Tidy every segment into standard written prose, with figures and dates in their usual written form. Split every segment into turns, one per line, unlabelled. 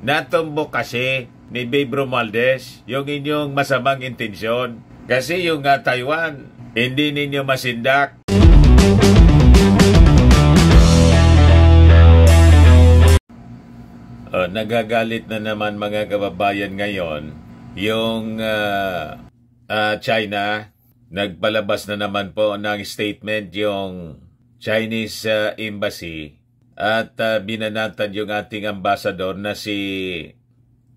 Natumbok kasi ni Babe Romualdez yung inyong masamang intensyon. Kasi yung Taiwan, hindi ninyo masindak. Nagagalit na naman mga kababayan ngayon yung China. Nagpalabas na naman po ng statement yung Chinese Embassy at binanatan yung ating ambassador na si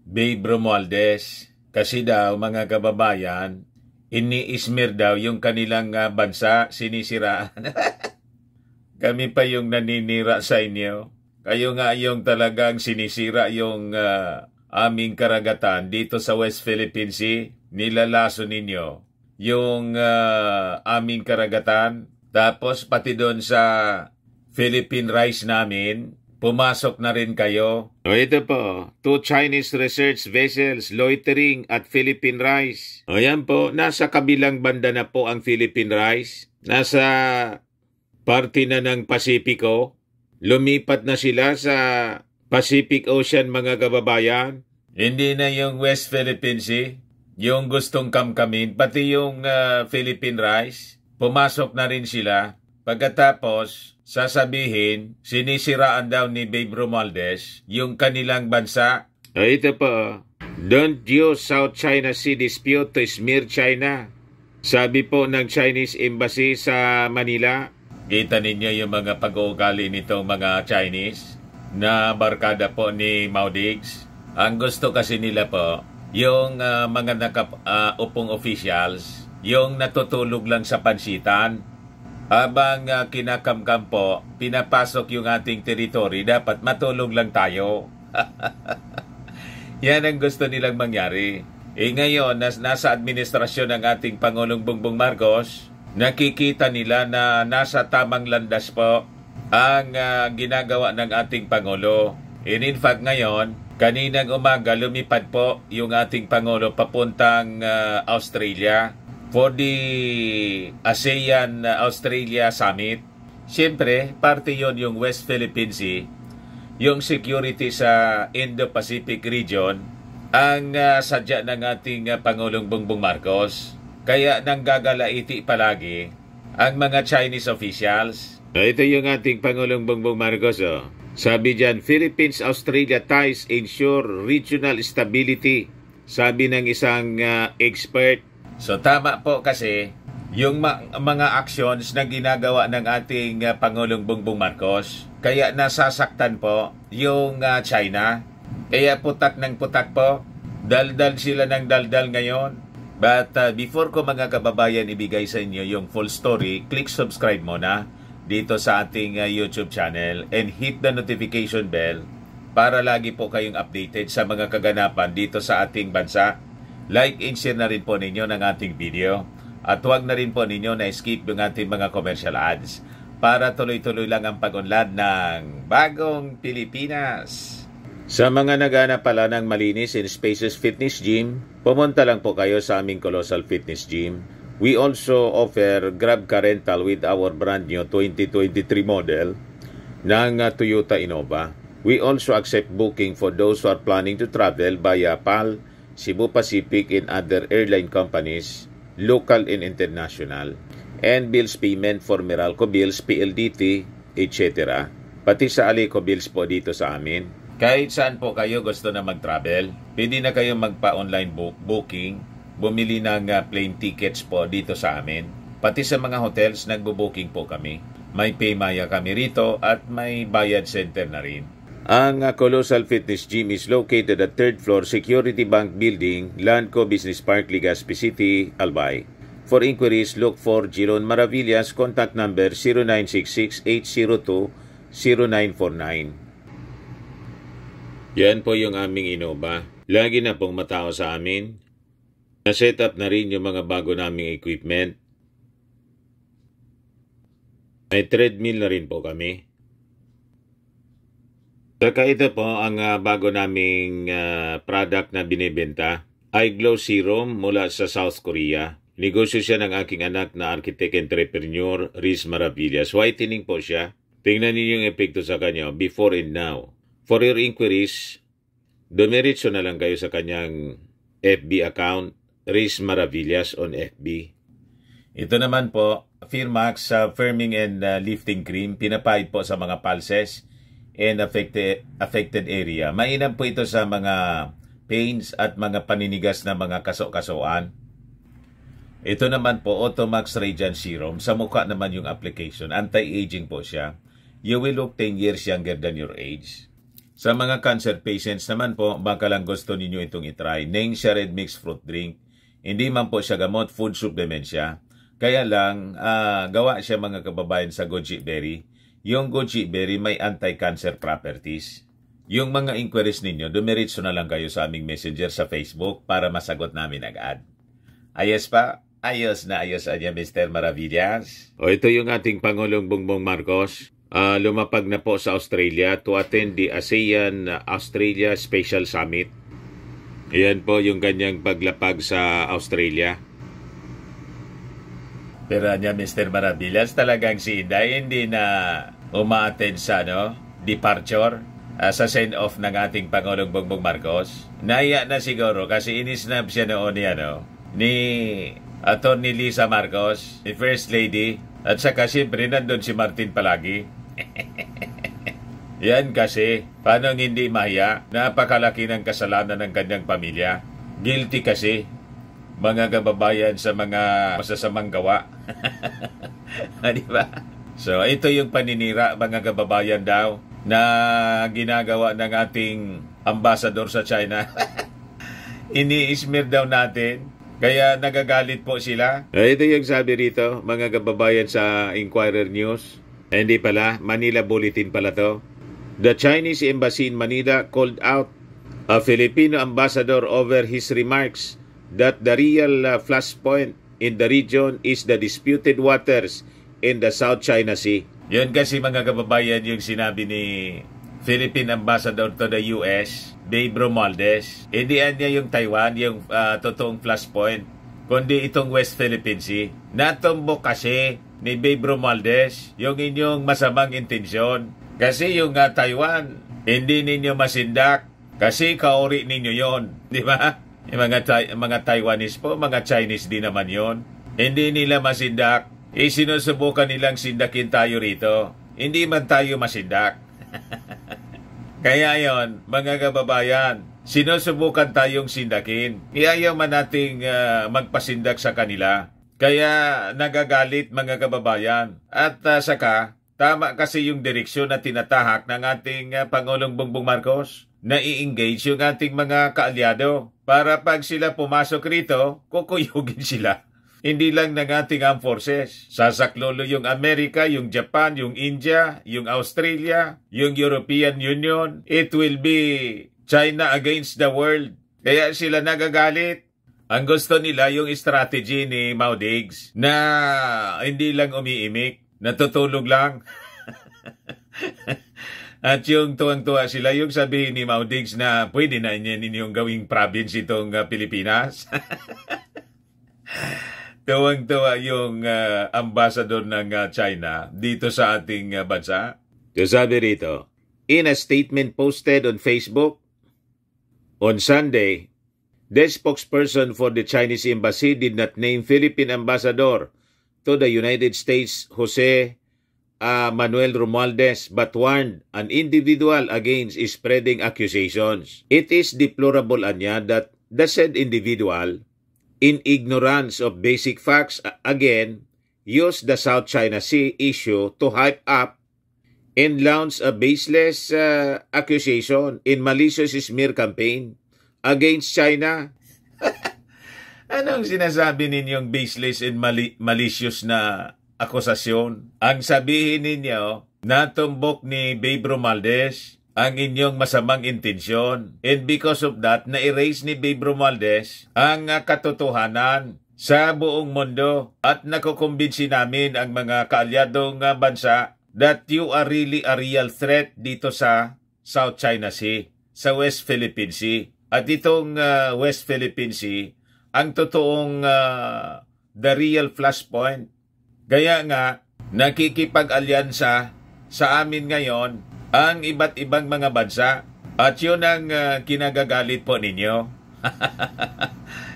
Babe Romualdez. Kasi daw mga kababayan, ini-smear daw yung kanilang bansa, sinisiraan. Kami pa yung naninira sa inyo. Kayo nga yung talagang sinisira yung aming karagatan dito sa West Philippine Sea. Nilalaso ninyo yung aming karagatan. Tapos pati doon sa Philippine rice namin, pumasok na rin kayo. Ito po, 2 Chinese research vessels loitering at Philippine rice. Yan po, nasa kabilang banda na po ang Philippine rice. Nasa parte na ng Pasipiko. Lumipat na sila sa Pacific Ocean mga kababayan. Hindi na yung West Philippine Sea, yung gustong kamkamin, pati yung Philippine rice. Pumasok na rin sila. Pagkatapos, sasabihin, sinisiraan daw ni Babe Romualdez yung kanilang bansa. Ito po, don't use South China Sea dispute to smear China. Sabi po ng Chinese Embassy sa Manila. Kita ninyo yung mga pag-uugali nitong mga Chinese na barkada po ni Maudigs. Ang gusto kasi nila po, yung mga upong officials, yung natutulog lang sa pansitan. Habang kinakamkam po, pinapasok yung ating teritoryo, dapat matulog lang tayo. Yan ang gusto nilang mangyari. Ngayon, nasa administrasyon ng ating Pangulong Bongbong Marcos, nakikita nila na nasa tamang landas po ang ginagawa ng ating Pangulo. In fact, ngayon, kaninang umaga lumipad po yung ating Pangulo papuntang Australia for the ASEAN-Australia Summit. Siyempre, parte yon yung West Philippine Sea, yung security sa Indo-Pacific region, ang sadya ng ating Pangulong Bongbong Marcos. Kaya nanggagalaiti palagi ang mga Chinese officials. Ito yung ating Pangulong Bongbong Marcos. Sabi dyan, Philippines-Australia ties ensure regional stability. Sabi ng isang expert. So tama po kasi yung mga actions na ginagawa ng ating Pangulong Bongbong Marcos. Kaya nasasaktan po yung China. Kaya putak ng putak po. Daldal sila ng daldal ngayon. But before ko mga kababayan ibigay sa inyo yung full story, click subscribe muna dito sa ating YouTube channel and hit the notification bell para lagi po kayong updated sa mga kaganapan dito sa ating bansa. Like and share na rin po ninyo ng ating video at huwag na rin po ninyo na skip yung ating mga commercial ads para tuloy-tuloy lang ang pag-unlad ng Bagong Pilipinas. Sa mga naghanap pala ng malinis and spacious fitness gym, pumunta lang po kayo sa aming Colossal Fitness Gym. We also offer Grab Car Rental with our brand new 2023 model ng Toyota Innova. We also accept booking for those who are planning to travel via PAL, Cebu Pacific and other airline companies, local and international, and bills payment for Meralco Bills, PLDT, etc. Pati sa Alico Bills po dito sa amin. Kahit saan po kayo gusto na mag-travel, pwede na kayo magpa-online booking, bumili ng plane tickets po dito sa amin. Pati sa mga hotels, nagbo-booking po kami. May Paymaya kami rito at may bayad center na rin. Ang Colossal Fitness Gym is located at 3rd floor Security Bank Building, Landco Business Park, Legazpi City, Albay. For inquiries, look for Giron Maravillas, contact number 0966-802-0949. Yan po yung aming Innova. Lagi na pong matao sa amin. Na-set up na rin yung mga bago naming equipment. May treadmill na rin po kami. Saka ito po ang bago naming product na binibenta. iGlow Serum mula sa South Korea. Negosyo siya ng aking anak na architect entrepreneur, Riz Maravillas. Whitening po siya. Tingnan niyo yung epekto sa kanya before and now. For your inquiries, Dumiretso na lang kayo sa kanyang FB account, Riz Maravillas on FB. Ito naman po, Firmax Firming and Lifting Cream, pinapahid po sa mga pulses and affected area. Mainam po ito sa mga pains at mga paninigas na mga kaso-kasoan. Ito naman po, Automax Radiant Serum. Sa mukha naman yung application. Anti-aging po siya. You will look 10 years younger than your age. Sa mga cancer patients naman po, baka lang gusto ninyo itong itry. Ningxia Red Mixed Fruit Drink. Hindi man po siya gamot, food supplement siya. Kaya lang, gawa siya mga kababayan sa goji berry. Yung goji berry may anti-cancer properties. Yung mga inquiries ninyo, dumiretso na lang kayo sa aming messenger sa Facebook para masagot namin agad. Ayos pa? Ayos na ayos niya, Mr. Maravillas. O ito yung ating Pangulong Bongbong Marcos. Lumapag na po sa Australia to attend the ASEAN-Australia Special Summit. Yan po yung kanyang paglapag sa Australia. Pero niya, Mr. Maravillas, talagang si Inday hindi na umaattend sa departure sa send-off ng ating Pangulong Bongbong Marcos. Naiya na siguro kasi inisnab siya noon ni Atty. Lisa Marcos, ni First Lady, at saka siyempre nandun si Martin palagi. Yan kasi, paano hindi mahiya? Napakalaki ng kasalanan ng kanyang pamilya. Guilty kasi, mga kababayan sa mga masasamang gawa. Di ba? So, ito yung paninira, mga kababayan daw, na ginagawa ng ating ambassador sa China. Ini-smear daw natin. Kaya nagagalit po sila. Ito yung sabi rito, mga kababayan sa Inquirer News. Hindi pala, Manila Bulletin pala to. The Chinese Embassy in Manila called out a Filipino ambassador over his remarks that the real flashpoint in the region is the disputed waters in the South China Sea. Yun kasi mga kababayan yung sinabi ni Philippine Ambassador to the US, Babe Romualdez. Hindi niya yung Taiwan, yung totoong flashpoint, kundi itong West Philippine Sea. Natumbok kasi ni Babe Romualdez yung inyong masamang intensyon. Kasi yung Taiwan, hindi ninyo masindak kasi kaori ninyo yon, di ba? Yung mga Taiwanese po, mga Chinese din naman yon. Hindi nila masindak. Sinusubukan nilang sindakin tayo rito. Hindi man tayo masindak. Kaya yon, mga kababayan, sinusubukan tayong sindakin. Iayaw man nating magpasindak sa kanila. Kaya nagagalit mga kababayan. At saka, tama kasi yung direksyon na tinatahak ng ating Pangulong Bongbong Marcos na i-engage yung ating mga kaalyado para pag sila pumasok rito, kukuyugin sila. Hindi lang ng ating armed forces. Sasaklolo yung Amerika, yung Japan, yung India, yung Australia, yung European Union. It will be China against the world. Kaya sila nagagalit. Ang gusto nila yung strategy ni Mao Diggs na hindi lang umiimik, natutulog lang. At yung tuwang-tuwa sila, yung sabihin ni Mao Diggs na pwede na ninyong gawing province itong Pilipinas. Tuwang-tuwa yung ambassador ng China dito sa ating bansa. So sabi rito, in a statement posted on Facebook on Sunday, the spokesperson for the Chinese Embassy did not name Philippine Ambassador to the United States, Jose Manuel Romualdez, but warned an individual against spreading accusations. It is deplorable, anya, that the said individual, in ignorance of basic facts, again, used the South China Sea issue to hype up and launch a baseless accusation in malicious smear campaign against China. Anong sinasabi ninyong baseless and malicious na akusasyon? Ang sabihin ninyo, natumbok ni Babe Romualdez ang inyong masamang intensyon. And because of that, na-erase ni Babe Romualdez ang katotohanan sa buong mundo. At nakukumbinsi namin ang mga kaalyadong bansa that you are really a real threat dito sa South China Sea, sa West Philippine Sea. At itong West Philippine Sea, ang totoong the real flashpoint. Kaya nga, nakikipag-alyansa sa amin ngayon ang iba't ibang mga bansa At yun ang kinagagalit po ninyo.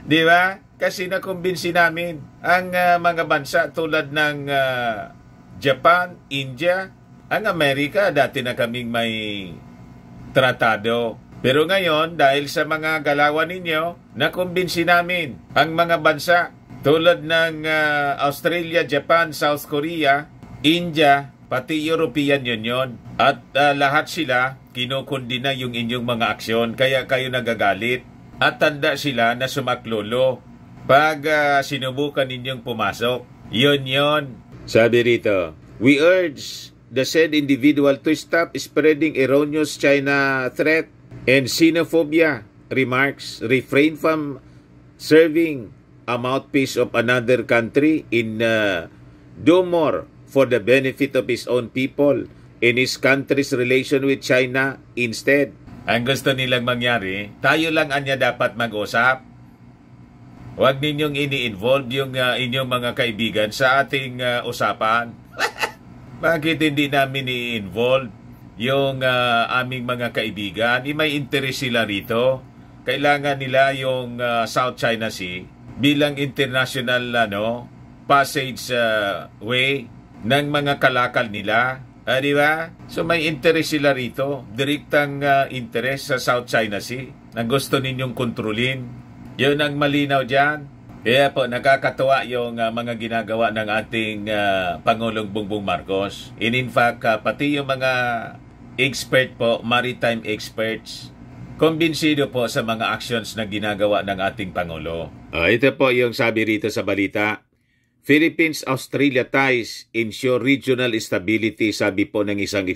Di ba? Kasi nakumbinsi namin ang mga bansa tulad ng Japan, India, ang Amerika, dati na kaming may tratado. Pero ngayon, dahil sa mga galawan ninyo, nakumbinsi namin ang mga bansa tulad ng Australia, Japan, South Korea, India, pati European Union. At lahat sila kinukundina yung inyong mga aksyon, kaya kayo nagagalit. At tanda sila na sumaklolo pag sinubukan ninyong pumasok. Yun. Sabi rito, we urge the said individual to stop spreading erroneous China threat and xenophobia remarks, refrain from serving a mouthpiece of another country in do more for the benefit of his own people in his country's relation with China instead. Ang gusto nilang mangyari, tayo lang anya dapat mag-usap. Huwag ninyong ini-involve yung inyong mga kaibigan sa ating usapan. Bakit hindi namin i-involve yung aming mga kaibigan? May interest sila rito. Kailangan nila yung South China Sea bilang international passage way ng mga kalakal nila. Di ba? So may interest sila rito. Direktang interest sa South China Sea. Ang gusto ninyong kontrolin. Yun ang malinaw dyan. Kaya po, nakakatuwa yung mga ginagawa ng ating Pangulong Bongbong Marcos. In fact, pati yung mga expert po, maritime experts, kumbinsido po sa mga actions na ginagawa ng ating Pangulo. Ito po yung sabi rito sa balita. Philippines-Australia ties ensure regional stability, sabi po ng isang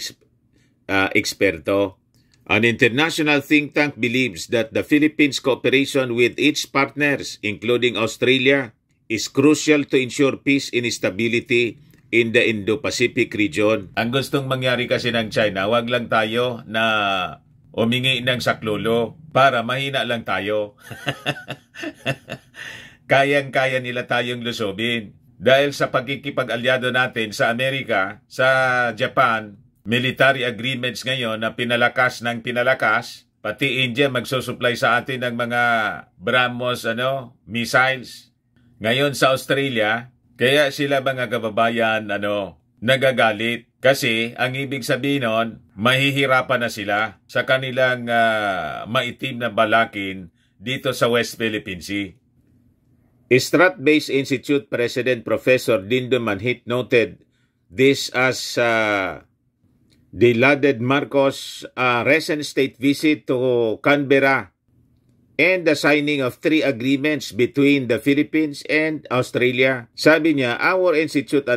eksperto. An international think tank believes that the Philippines' cooperation with its partners, including Australia, is crucial to ensure peace and stability in the Indo-Pacific region. Ang gustong mangyari kasi ng China, wag lang tayo na umingi ng saklolo para mahina lang tayo. Kayang-kaya nila tayong lusobin. Dahil sa pagkikipag-alyado natin sa Amerika, sa Japan, military agreements ngayon na pinalakas ng pinalakas, pati India magsusupply sa atin ng mga BrahMos missiles. Ngayon sa Australia, kaya sila mga kababayan nagagalit. Kasi ang ibig sabihin nun, mahihirapan na sila sa kanilang maitim na balakin dito sa West Philippine Sea. Strat-Based Institute President Professor Dindo Manhit noted this as the lauded Marcos' recent state visit to Canberra and the signing of 3 agreements between the Philippines and Australia. Sabi niya, our institute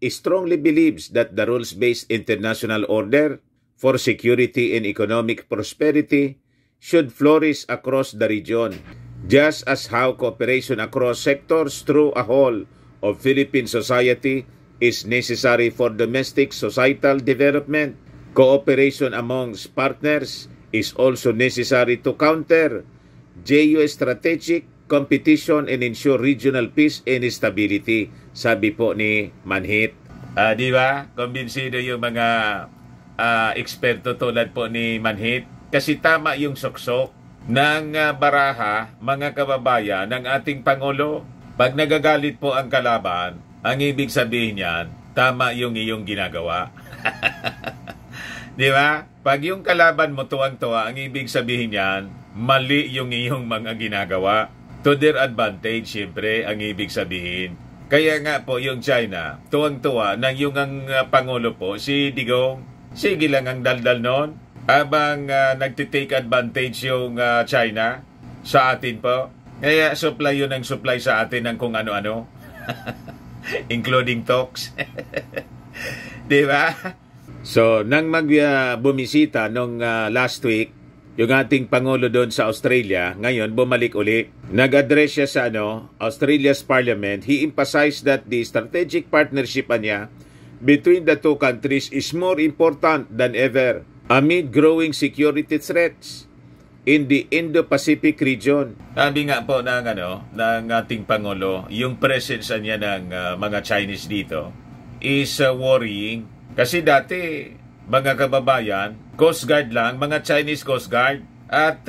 strongly believes that the rules-based international order for security and economic prosperity should flourish across the region, just as how cooperation across sectors through a whole of Philippine society is necessary for domestic societal development. Cooperation amongst partners is also necessary to counter geostrategic competition and ensure regional peace and stability, sabi po ni Manhit. Di ba? Kumbinsido yung mga eksperto tulad po ni Manhit. Kasi tama yung suksok ng baraha, mga kababayan, ng ating Pangulo. Pag nagagalit po ang kalaban, ang ibig sabihin niyan, tama yung iyong ginagawa. Di ba? Pag yung kalaban mo tuwang-tuwa, ang ibig sabihin niyan, mali yung iyong mga ginagawa. To their advantage, siyempre, ang ibig sabihin. Kaya nga po yung China, tuwang-tuwa, nang yung ang Pangulo po, si Digong, sige lang ang daldal noon. Habang nagtitake advantage yung China sa atin po. Kaya supply yun ang supply sa atin ng kung ano-ano. Including talks. Di ba? So, nang bumisita nung last week, yung ating Pangulo doon sa Australia, ngayon bumalik uli. Nag-address siya sa Australia's Parliament. He emphasized that the strategic partnership niya between the two countries is more important than ever amid growing security threats in the Indo-Pacific region. Sabi nga po ng ating Pangulo, yung presence niya ng mga Chinese dito is worrying. Kasi dati, mga kababayan, Coast Guard lang, mga Chinese Coast Guard at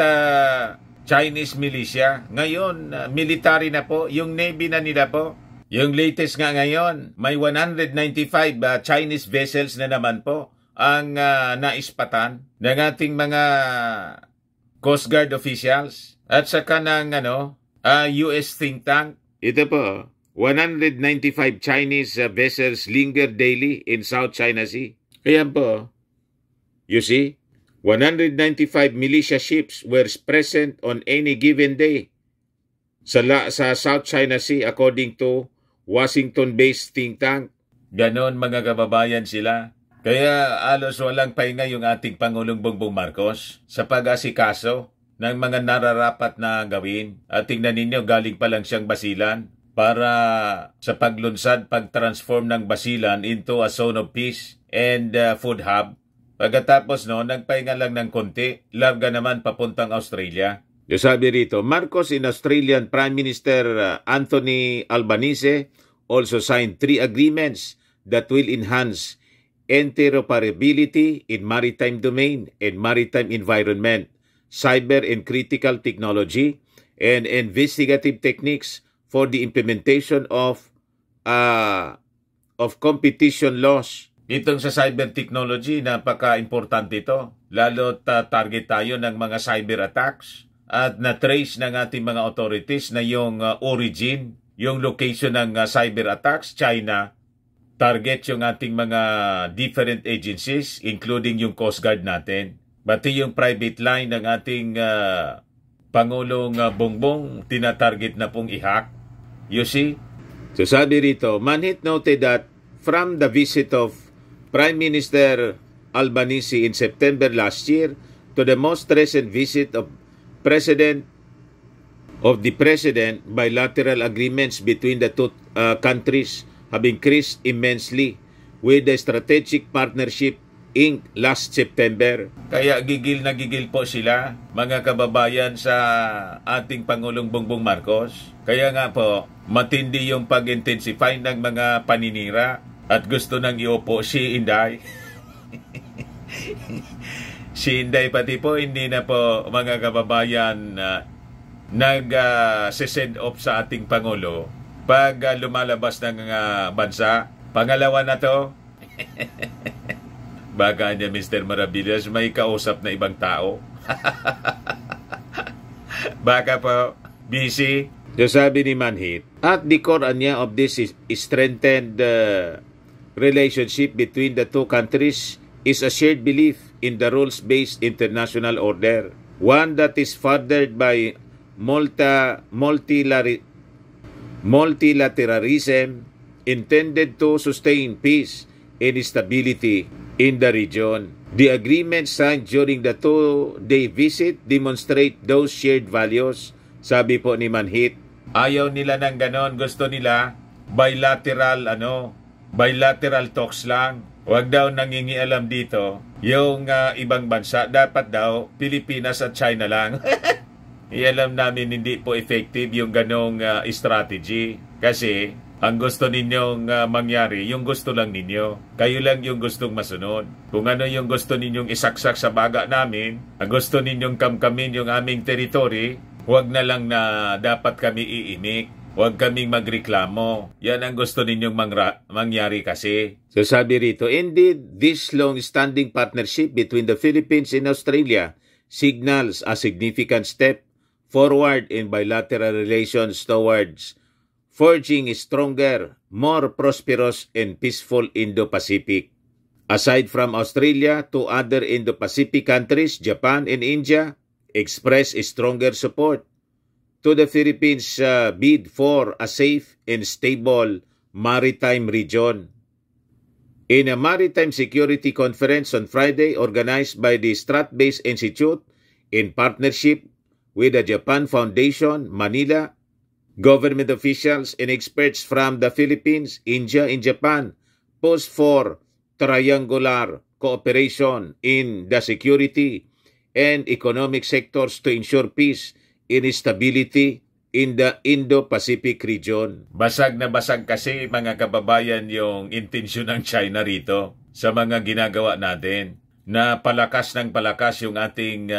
Chinese militia. Ngayon, military na po, yung Navy na nila po. Yung latest nga ngayon, may 195 Chinese vessels na naman po ang naispatan ng ating mga Coast Guard officials at saka ng US think tank. Ito po, 195 Chinese vessels linger daily in South China Sea. Ayan po, you see, 195 militia ships were present on any given day sa South China Sea according to Washington-based think tank. Ganon mga kababayan sila. Kaya alos walang pahinga yung ating Pangulong Bongbong Marcos sa pag-asikaso ng mga nararapat na gawin. At tingnan ninyo, galing pa lang siyang Basilan para sa paglunsad, pag-transform ng Basilan into a zone of peace and food hub. Pagkatapos nagpahinga lang ng konti, larga naman papuntang Australia. Yung sabi rito, Marcos in Australian Prime Minister Anthony Albanese also signed 3 agreements that will enhance interoperability in maritime domain and maritime environment, cyber and critical technology, and investigative techniques for the implementation of competition laws. Itong sa cyber technology, napaka-importante ito. Lalo target tayo ng mga cyber attacks at na-trace ng ating mga authorities na yung origin, yung location ng cyber attacks, China. Target yung ating mga different agencies, including yung Coast Guard natin. Pati yung private line ng ating Pangulong Bongbong, tinatarget na pong i-hack. You see? So sabi rito, Manhit noted that from the visit of Prime Minister Albanese in September last year to the most recent visit of the President, bilateral agreements between the two countries have increased immensely with the Strategic Partnership Inc. last September. Kaya gigil na gigil po sila, mga kababayan, sa ating Pangulong Bongbong Marcos. Kaya nga po, matindi yung pag-intensify ng mga paninira at gusto nang iupo si Inday. Si Inday pati po, hindi na po, mga kababayan, nag-send off sa ating Pangulo pag lumalabas ng bansa. Pangalawa na to. Baka niya, Mr. Maravillas, may kausap na ibang tao. Baka po, busy. So sabi ni Manhit, at the core niya of this is strengthened relationship between the two countries is a shared belief in the rules-based international order, one that is furthered by multilateralism intended to sustain peace and stability in the region. The agreements signed during the 2-day visit demonstrate those shared values, sabi po ni Manhit. Ayaw nila ng ganon, gusto nila bilateral talks lang. Huwag daw nangingialam dito yung ibang bansa. Dapat daw Pilipinas at China lang. Ialam namin hindi po effective yung ganong strategy. Kasi ang gusto ninyong mangyari, yung gusto lang ninyo. Kayo lang yung gustong masunod. Kung ano yung gusto ninyong isaksak sa baga namin, ang gusto ninyong kamkamin yung aming territory, huwag na lang na dapat kami iimik. Huwag kaming magreklamo. Yan ang gusto ninyong mangyari kasi. So sabi rito, indeed, this long-standing partnership between the Philippines and Australia signals a significant step forward in bilateral relations towards forging a stronger, more prosperous and peaceful Indo-Pacific. Aside from Australia, 2 other Indo-Pacific countries, Japan and India, express stronger support to the Philippines' bid for a safe and stable maritime region. In a maritime security conference on Friday organized by the Strat-Based Institute in partnership with the Japan Foundation, Manila, government officials and experts from the Philippines, India, and Japan pushed for triangular cooperation in the security and economic sectors to ensure peace and stability in the Indo-Pacific region. Basag na basag kasi, mga kababayan, yung intensyon ng China rito. sa mga ginagawa natin na palakas ng palakas yung ating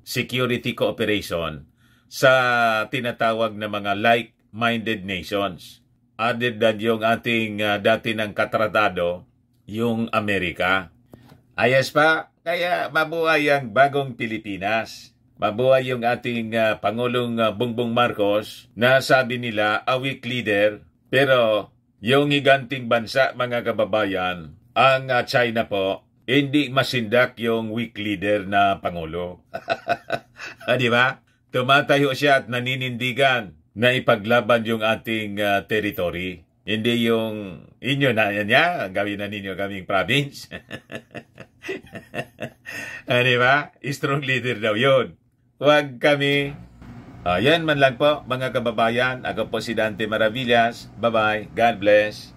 security cooperation sa tinatawag na mga like-minded nations. Other than yung ating dati ng katratado, yung Amerika. Ayos pa, kaya mabuhay ang bagong Pilipinas. Mabuhay yung ating Pangulong Bongbong Marcos na sabi nila a weak leader, pero yung higanting bansa, mga kababayan, ang China po, hindi masindak yung weak leader na Pangulo. Di ba? Tumatayo siya at naninindigan na ipaglaban yung ating territory. Hindi yung inyo na niya, gawin na ninyo kaming province. Di ba? Strong leader daw yun. Huwag kami. Yan man lang po, mga kababayan. Ako po si Dante Maravillas. Bye-bye. God bless.